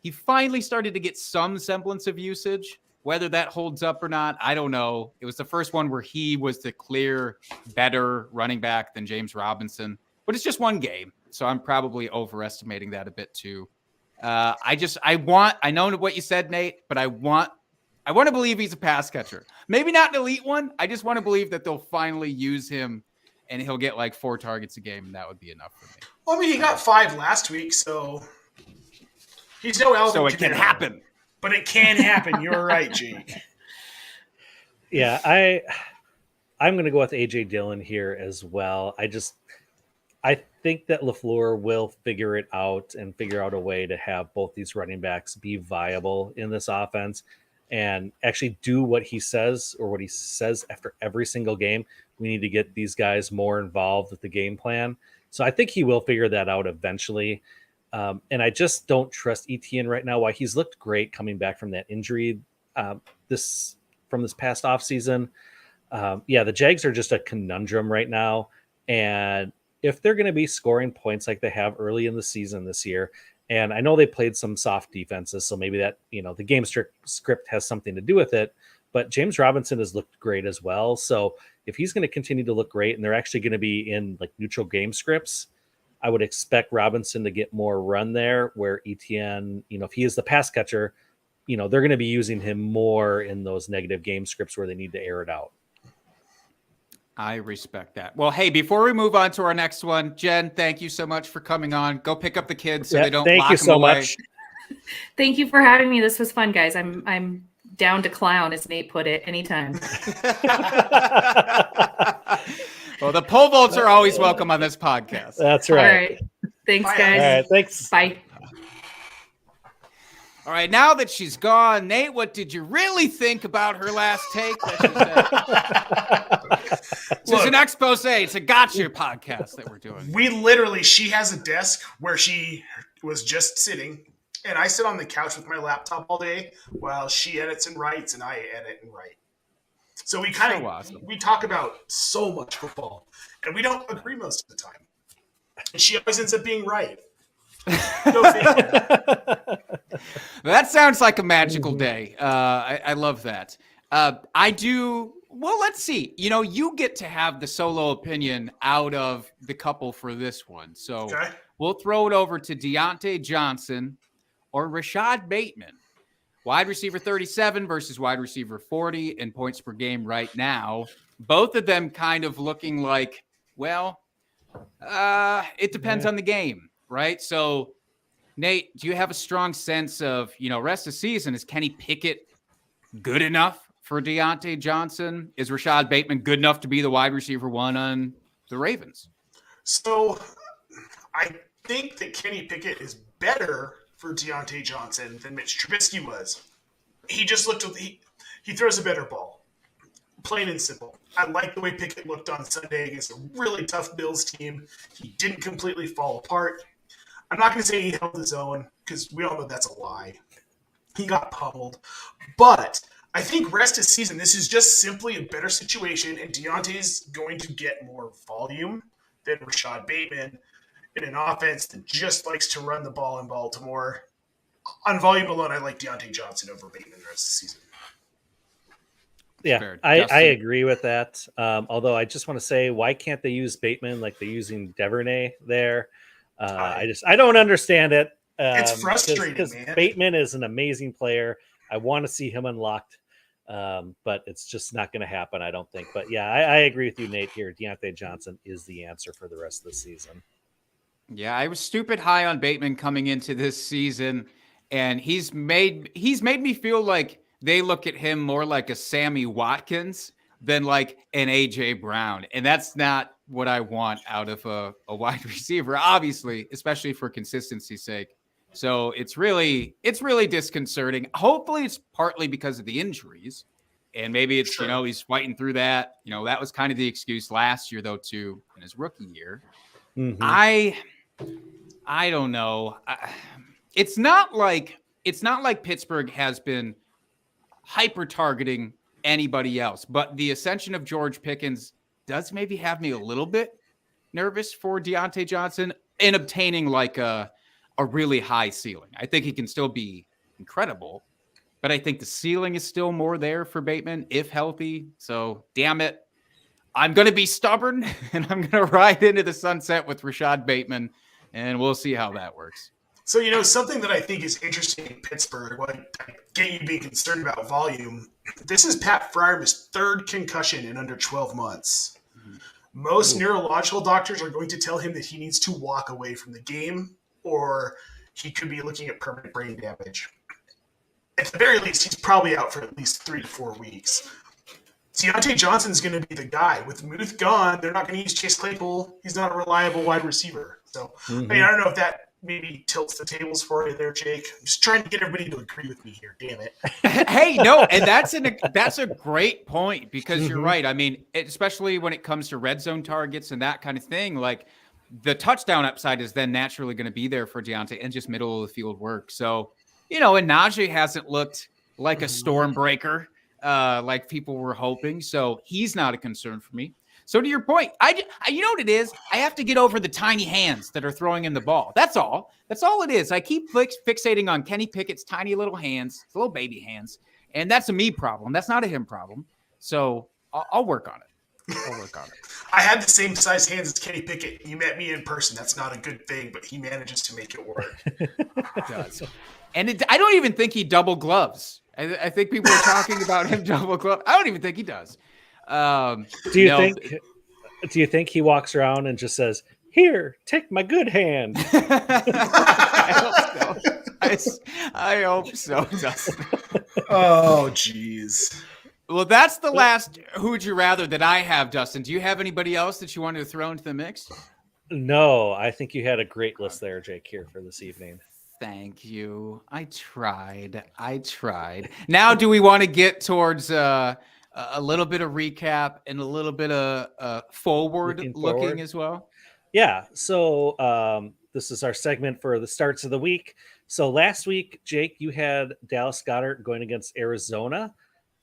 he finally started to get some semblance of usage. Whether that holds up or not, I don't know. It was the first one where he was the clear, better running back than James Robinson, but it's just one game, so I'm probably overestimating that a bit too. I know what you said, Nate, but I want to believe he's a pass catcher. Maybe not an elite one. I just want to believe that they'll finally use him and he'll get like 4 targets a game, and that would be enough for me. Well, I mean, he got 5 last week, so he's no Alvin So it can Kamara. happen. But it can happen. You're right, Jake. Yeah, I'm going to go with AJ Dillon here as well. I think that LaFleur will figure it out and figure out a way to have both these running backs be viable in this offense and actually do what he says, or what he says after every single game. We need to get these guys more involved with the game plan. So I think he will figure that out eventually. And I just don't trust Etienne right now. Why he's looked great coming back from that injury from this past offseason. The Jags are just a conundrum right now. And if they're going to be scoring points like they have early in the season this year, and I know they played some soft defenses, so maybe that, the game script has something to do with it, but James Robinson has looked great as well. So if he's going to continue to look great and they're actually going to be in like neutral game scripts, I would expect Robinson to get more run there, where Etienne, if he is the pass catcher, they're going to be using him more in those negative game scripts where they need to air it out. I respect that. Well, hey, before we move on to our next one, Jen, thank you so much for coming on. Go pick up the kids so they don't thank lock you them so away. much. Thank you for having me. This was fun, guys. I'm down to clown, as Nate put it, anytime. Well, the Polvogts are always welcome on this podcast. That's right. All right. Thanks, Bye. guys. All right, thanks. Bye. All right, now that she's gone, Nate, what did you really think about her last take that she said? This is an expose. It's a gotcha podcast that we're doing. She has a desk where she was just sitting, and I sit on the couch with my laptop all day while she edits and writes, and I edit and write. So we we talk about so much football, and we don't agree most of the time. And she always ends up being right. Go figure. That sounds like a magical day. I love that. I do. Well, let's see. You get to have the solo opinion out of the couple for this one. So Okay. we'll throw it over to Deontay Johnson or Rashad Bateman. Wide receiver 37 versus wide receiver 40 in points per game right now. Both of them kind of looking like, well, it depends on the game, right? So, Nate, do you have a strong sense of, rest of the season, is Kenny Pickett good enough for Deontay Johnson? Is Rashad Bateman good enough to be the wide receiver 1 on the Ravens? So I think that Kenny Pickett is better for Deontay Johnson than Mitch Trubisky was. He just he throws a better ball. Plain and simple. I like the way Pickett looked on Sunday against a really tough Bills team. He didn't completely fall apart. I'm not going to say he held his own because we all know that's a lie. He got pummeled. But I think rest of season, this is just simply a better situation, and Deontay's going to get more volume than Rashad Bateman in an offense that just likes to run the ball in Baltimore. On volume alone, I like Deontay Johnson over Bateman the rest of the season. Yeah, I agree with that. Although I just want to say, why can't they use Bateman like they're using Devernay there? I don't understand it. It's frustrating, because man. Bateman is an amazing player. I want to see him unlocked, but it's just not going to happen, I don't think. But yeah, I agree with you, Nate. Here, Deontay Johnson is the answer for the rest of the season. Yeah, I was stupid high on Bateman coming into this season, and he's made me feel like they look at him more like a Sammy Watkins than like an AJ Brown. And that's not what I want out of a wide receiver, obviously, especially for consistency's sake. So it's really disconcerting. Hopefully it's partly because of the injuries, and maybe it's, Sure. he's fighting through that. That was kind of the excuse last year though, too, in his rookie year. Mm-hmm. I don't know. It's not like Pittsburgh has been hyper targeting anybody else, but the ascension of George Pickens does maybe have me a little bit nervous for Deontay Johnson in obtaining like a really high ceiling. I think he can still be incredible, but I think the ceiling is still more there for Bateman if healthy. So damn it, I'm going to be stubborn and I'm going to ride into the sunset with Rashad Bateman, and we'll see how that works. So, something that I think is interesting in Pittsburgh, what I get you being concerned about volume, this is Pat Fryer's third concussion in under 12 months. Most neurological doctors are going to tell him that he needs to walk away from the game, or he could be looking at permanent brain damage. At the very least, he's probably out for at least 3 to 4 weeks. Deontay Johnson's going to be the guy. With Muth gone, they're not going to use Chase Claypool. He's not a reliable wide receiver. So, I don't know if that maybe tilts the tables for you there, Jake. I'm just trying to get everybody to agree with me here. Damn it. Hey, no, and that's a great point, because you're right. I mean, especially when it comes to red zone targets and that kind of thing, like the touchdown upside is then naturally going to be there for Deontay and just middle of the field work. So, and Najee hasn't looked like a storm breaker like people were hoping. So he's not a concern for me. So to your point, you know what it is? I have to get over the tiny hands that are throwing in the ball. That's all. That's all it is. I keep fixating on Kenny Pickett's tiny little hands, little baby hands, and that's a me problem. That's not a him problem. So I'll work on it. I had the same size hands as Kenny Pickett. You met me in person. That's not a good thing, but he manages to make it work. It does. And I don't even think he double gloves. I think people are talking about him double glove. I don't even think he does. Do you think he walks around and just says, "Here, take my good hand"? I hope so, Dustin. Oh, jeez. Well, that's the last Who'd You Rather that I have, Dustin. Do you have anybody else that you wanted to throw into the mix? No, I think you had a great list there, Jake, here for this evening. Thank you. I tried. Now, do we want to get towards a little bit of recap and a little bit of forward looking as well? Yeah. So this is our segment for the starts of the week. So last week, Jake, you had Dallas Goedert going against Arizona,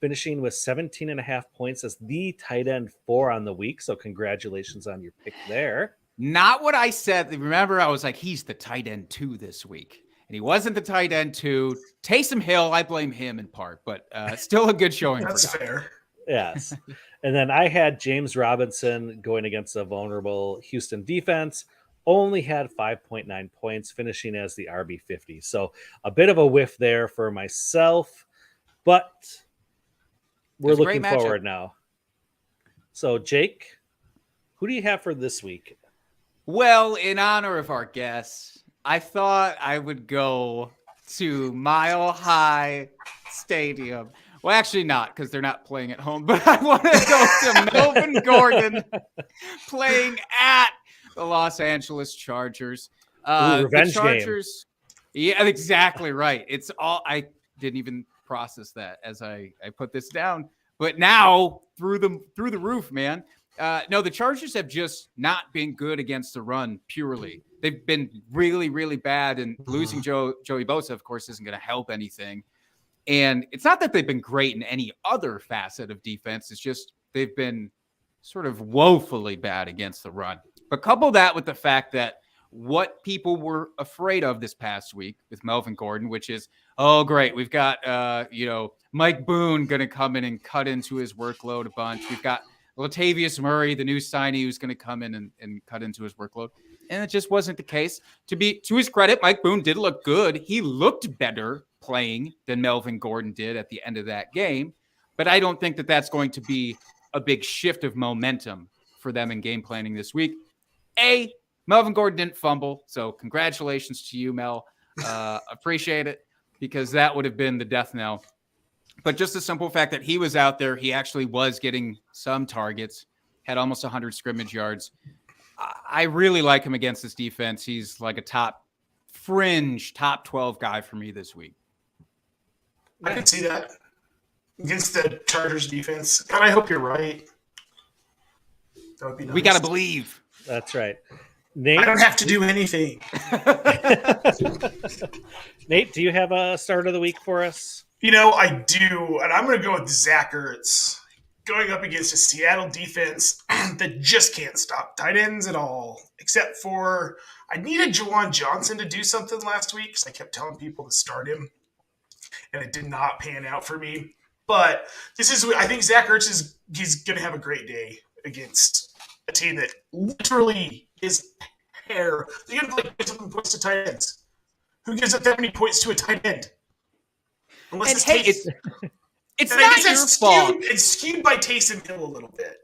finishing with 17.5 points as the tight end 4 on the week. So congratulations on your pick there. Not what I said. Remember, I was like, he's the tight end 2 this week. And he wasn't the tight end 2. Taysom Hill, I blame him in part, but still a good showing. That's for fair. Yes. And then I had James Robinson going against a vulnerable Houston defense. Only had 5.9 points, finishing as the RB50. So a bit of a whiff there for myself, but we're looking forward now. So, Jake, who do you have for this week? Well, in honor of our guests, I thought I would go to Mile High Stadium. Well, actually not, because they're not playing at home, but I want to go to Melvin Gordon playing at the Los Angeles Chargers. Revenge the Chargers, game. Yeah, exactly right. It's all, I didn't even process that as I put this down, but now through the roof, man. No, the Chargers have just not been good against the run purely. They've been really, really bad, and losing Joey Bosa, of course, isn't going to help anything. And it's not that they've been great in any other facet of defense. It's just they've been sort of woefully bad against the run. But couple that with the fact that what people were afraid of this past week with Melvin Gordon, which is, oh, great, we've got, Mike Boone going to come in and cut into his workload a bunch. We've got Latavius Murray, the new signee, who's going to come in and cut into his workload. And it just wasn't the case. To his credit, Mike Boone did look good. He looked better playing than Melvin Gordon did at the end of that game. But I don't think that that's going to be a big shift of momentum for them in game planning this week. Melvin Gordon didn't fumble. So congratulations to you, Mel. Appreciate it, because that would have been the death knell. But just the simple fact that he was out there, he actually was getting some targets, had almost 100 scrimmage yards. I really like him against this defense. He's like a top 12 guy for me this week. I can see that against the Chargers defense. God, I hope you're right. That would be nice. We got to believe. That's right. Nate, I don't have to do anything. Nate, do you have a start of the week for us? I do, and I'm going to go with Zach Ertz going up against a Seattle defense that just can't stop tight ends at all, except for I needed Juwan Johnson to do something last week because I kept telling people to start him, and it did not pan out for me. But I think Zach Ertz he's going to have a great day against a team that literally is hair. They're going to give something points to tight ends. Who gives up that many points to a tight end? Unless it's not your fault. It's skewed by Taysom Hill a little bit.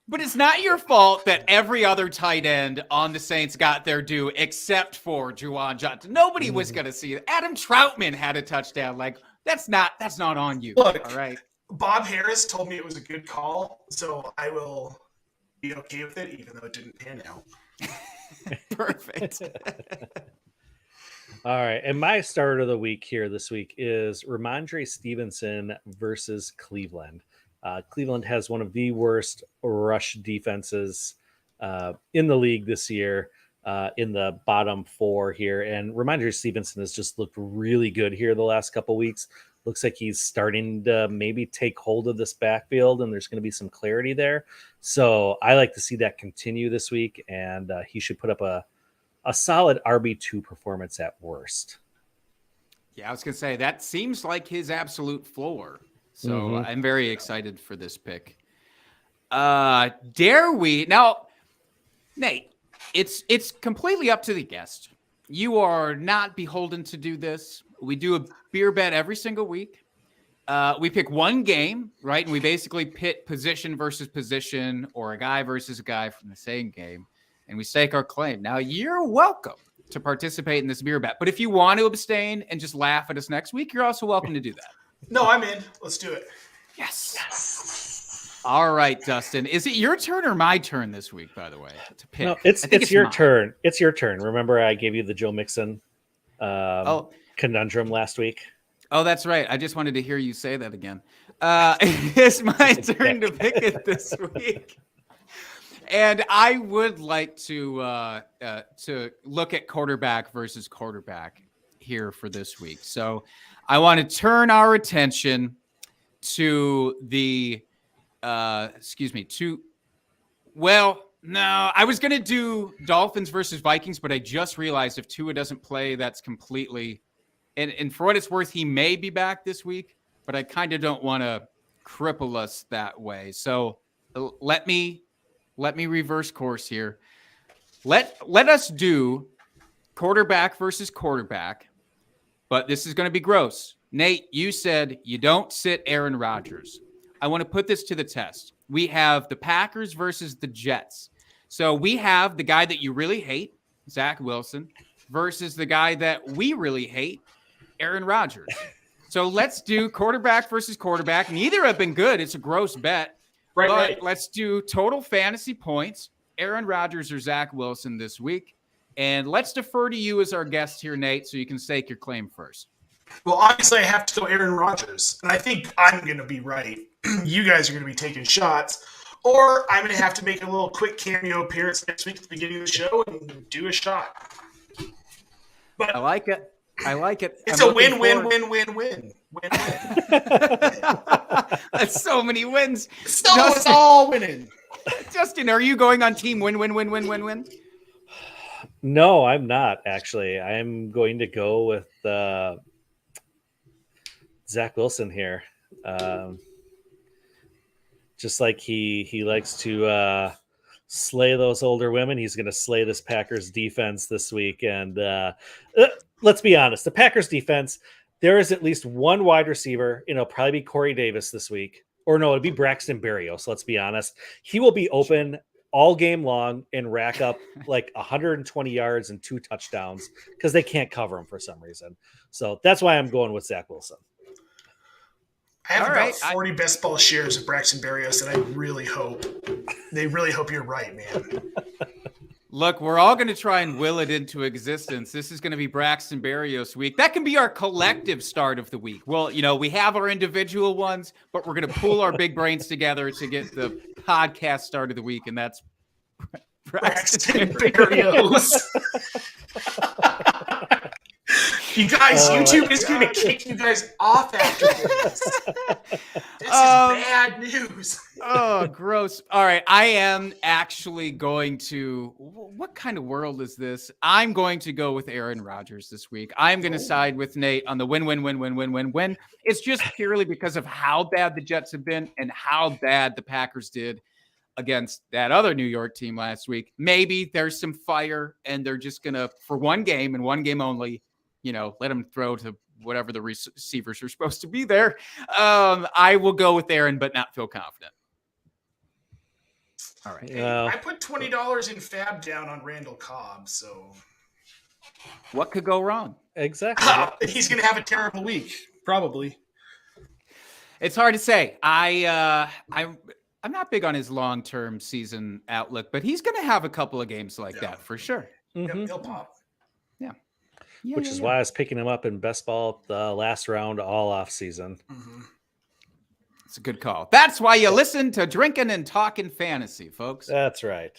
But it's not your fault that every other tight end on the Saints got their due except for Juwan Johnson. Nobody was going to see it. Adam Troutman had a touchdown. Like, that's not on you. Look, all right. Bob Harris told me it was a good call, so I will be okay with it, even though it didn't pan out. Perfect. All right. And my start of the week here this week is Ramandre Stevenson versus Cleveland. Cleveland has one of the worst rush defenses in the league this year, in the bottom 4 here. And Ramandre Stevenson has just looked really good here the last couple weeks. Looks like he's starting to maybe take hold of this backfield, and there's going to be some clarity there. So I like to see that continue this week, and he should put up a solid RB2 performance at worst. Yeah, I was going to say, that seems like his absolute floor. So I'm very excited for this pick. Dare we? Now, Nate, it's completely up to the guest. You are not beholden to do this. We do a beer bet every single week. We pick one game, right? And we basically pit position versus position or a guy versus a guy from the same game. And we stake our claim. Now, you're welcome to participate in this beer bet. But if you want to abstain and just laugh at us next week, you're also welcome to do that. No, I'm in. Let's do it. Yes. All right, Dustin. Is it your turn or my turn this week, by the way, to pick? No, it's your turn. It's your turn. Remember I gave you the Joe Mixon conundrum last week? Oh, that's right. I just wanted to hear you say that again. It's my turn to pick it this week. And I would like to look at quarterback versus quarterback here for this week. So I want to turn our attention to the, No, I was going to do Dolphins versus Vikings, but I just realized if Tua doesn't play, that's completely – and for what it's worth, he may be back this week, but I kind of don't want to cripple us that way. So let me reverse course here. Let us do quarterback versus quarterback, but this is going to be gross. Nate, you said you don't sit Aaron Rodgers. I want to put this to the test. We have the Packers versus the Jets. So we have the guy that you really hate, Zach Wilson, versus the guy that we really hate, Aaron Rodgers. So let's do quarterback versus quarterback. Neither have been good. It's a gross bet. But let's do total fantasy points, Aaron Rodgers or Zach Wilson this week. And let's defer to you as our guest here, Nate, so you can stake your claim first. Well, obviously I have to go Aaron Rodgers. And I think I'm going to be right. You guys are going to be taking shots. Or I'm going to have to make a little quick cameo appearance next week at the beginning of the show and do a shot. But I like it. It's a win-win-win-win-win. That's so many wins. It's all winning. Justin, are you going on team win-win-win-win-win-win? No, I'm not, actually. I'm going to go with Zach Wilson here. Just like he likes to slay those older women, he's going to slay this Packers defense this week. And let's be honest, the Packers defense, there is at least one wide receiver, it'll probably be Corey Davis this week. Or no, it'll be Braxton Berrios, let's be honest. He will be open all game long and rack up like 120 yards and 2 touchdowns because they can't cover him for some reason. So that's why I'm going with Zach Wilson. I have about 40 best ball shares of Braxton Berrios, and I really hope you're right, man. Look, we're all going to try and will it into existence. This is going to be Braxton Berrios week. That can be our collective start of the week. Well, we have our individual ones, but we're going to pool our big brains together to get the podcast start of the week, and that's Braxton Berrios. You guys, YouTube is going to kick you guys off after this. This is bad news. Oh, gross. All right. I am actually going to, what kind of world is this? I'm going to go with Aaron Rodgers this week. I'm going to side with Nate on the win. It's just purely because of how bad the Jets have been and how bad the Packers did against that other New York team last week. Maybe there's some fire and they're just going to, for one game and one game only, let them throw to whatever the receivers are supposed to be there. I will go with Aaron, but not feel confident. All right. Hey, I put $20 in Fab down on Randall Cobb, so what could go wrong? Exactly. He's going to have a terrible week, probably. It's hard to say. I'm not big on his long-term season outlook, but he's going to have a couple of games like that for sure. Mm-hmm. Yep, he'll pop. Which is why I was picking him up in best ball the last round all off season. Mm-hmm. It's a good call. That's why you listen to Drinking and Talking Fantasy, folks. That's right.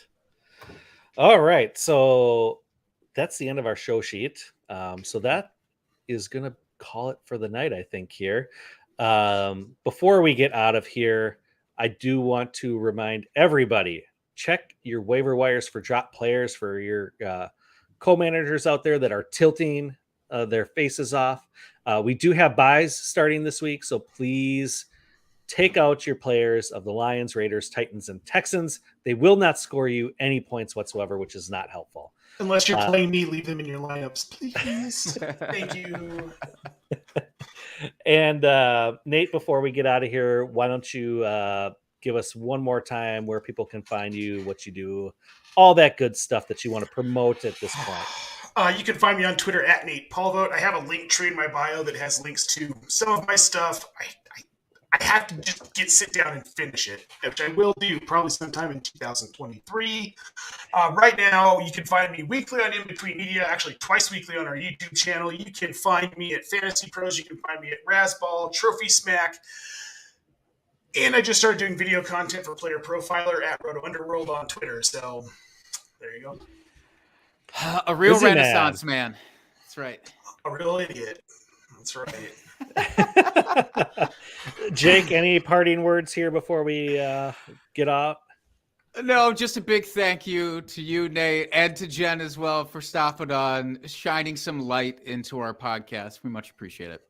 All right. So that's the end of our show sheet. So that is going to call it for the night, I think, here. Before we get out of here, I do want to remind everybody, check your waiver wires for drop players for your co-managers out there that are tilting their faces off. We do have buys starting this week, so please take out your players of the Lions, Raiders, Titans, and Texans. They will not score you any points whatsoever, which is not helpful. Unless you're playing me, leave them in your lineups, please. Thank you. And Nate, before we get out of here, why don't you give us one more time where people can find you, what you do, all that good stuff that you want to promote at this point. You can find me on Twitter at Nate Polvogt. I have a link tree in my bio that has links to some of my stuff. I have to just sit down and finish it, which I will do probably sometime in 2023. Right now, you can find me weekly on In-Between Media, actually twice weekly on our YouTube channel. You can find me at FantasyPros. You can find me at Razzball, Trophy Smack. And I just started doing video content for Player Profiler at Roto Underworld on Twitter. So there you go. A real busy Renaissance man. That's right. A real idiot. That's right. Jake, any parting words here before we get out? No, just a big thank you to you, Nate, and to Jen as well for stopping on, shining some light into our podcast. We much appreciate it.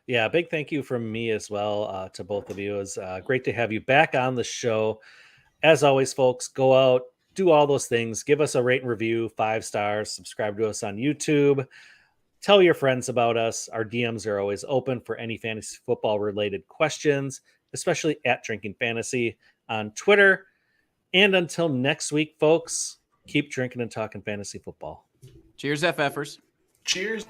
Yeah, big thank you from me as well to both of you. It was great to have you back on the show. As always, folks, go out, do all those things. Give us a rate and review, 5 stars. Subscribe to us on YouTube. Tell your friends about us. Our DMs are always open for any fantasy football related questions, especially at Drinking Fantasy on Twitter. And until next week, folks, keep drinking and talking fantasy football. Cheers, FFers. Cheers.